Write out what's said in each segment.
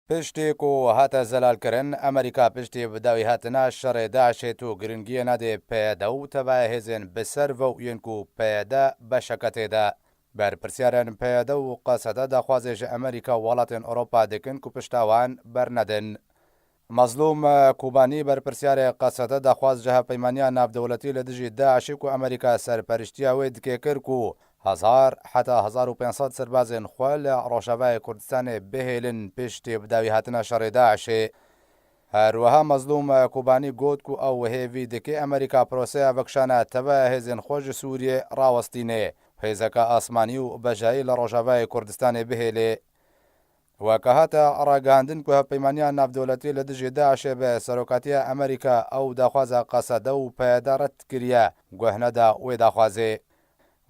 پشتێک و هاتە زەلالکردن ئەمریکا پشتێ بداوی هاتنە شەڕێ داعشێت و گرنگیە نادێ پێدە و تەبایە هێزن بەسەر ڤە و ئێنک و پێدە بەشەکە تێدا بەرپرسیارن پێدە و قەسەدە داخوازێژە ئەمریکا و وڵاتên ئەوڕۆپا دەکەن و پشتاوان بەرنەدەن. مەزلوم کوبانی بەرپرسیارێ قەسەدە داخواز جەها پەیمانیان ناودەوڵەتی لە دژی داعشێک و ئەمریکا سەرپەرشتیە وێ دکێکرد و 1000 حتا 1500 سەربازên xwe li Rojavayê Kurdistanê bihêlin pêş têbidawî hatina şerê Daişê. Herwiha mezlûm Kobanî got ku ew hêvî dike Amerîka proseya vekişana teveya hêzên xwe ji Sûriyê rawestîne. Hêzeka asmanî û bejayî li Rojavayê Kurdistanê bihêlê. Weke hate ragihandin ku hevpeymaniya navdewletî li dijî Daişê bi serokatiya Amerîka ew daxwaza qesede û peyda red kiriye, guh neda wê daxwazê.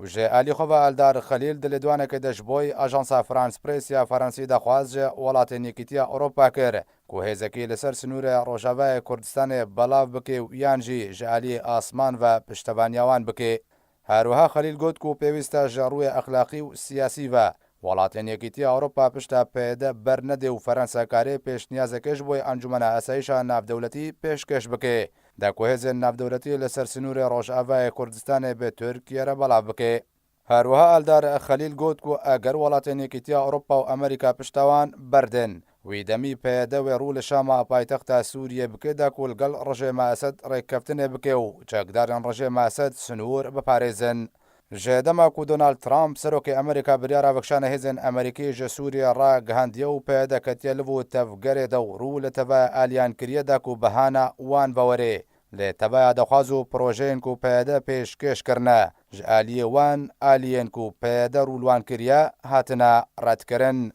Ji alî xwe ve Eldar Xelîl di lêdwanekê de ji bo Ajansa France Press ya Fransî daxwaz ji welatên Yekîtiya Ewropa kir ku hêzekî li ser sinûrê Rojavayê Kurdistanê belav bike û yan jî ji alî asman ve piştevaniya wan bike. Herwiha Xelîl got ku pêwîst e ji rûyê exlaqî û siyasî ve welatên Yekîtiya Ewropa pişta pêde bernedê û Ferensakarê pêşniyazekê ji bo Encûmena Esayîşa Navdewletî pêşkêş bike. De ku hêzên navdewletî li ser sinûrê Rojavayê Kurdistanê bi Tirkiye re belav bike. Herwiha Eldar Xelîl got ku eger welatên Yekîtiya Ewropa û Amerîka pişta wan berdin, wî demî pêde wê rû li Şama paytexta Sûriyê bike de ku li gel rejêma Esed rêkeftinê bike û çekdarên rejêma Esed sinûr biparêzin. Ji dema ku Donald Trump serokê Amerîka biryara vekişana hêzên Amerîkî ji Sûriye ragihandiye û pêde ketiye li û tevgerê de û rû li teveya aliyan kiriye de ku bihana wan vewerê. Lê teveya daxwaz û projeyên ku pêde pêşkêş kirine ji aliyê wan aliyên ku pêde rûlwan kiriye hatine redkirin.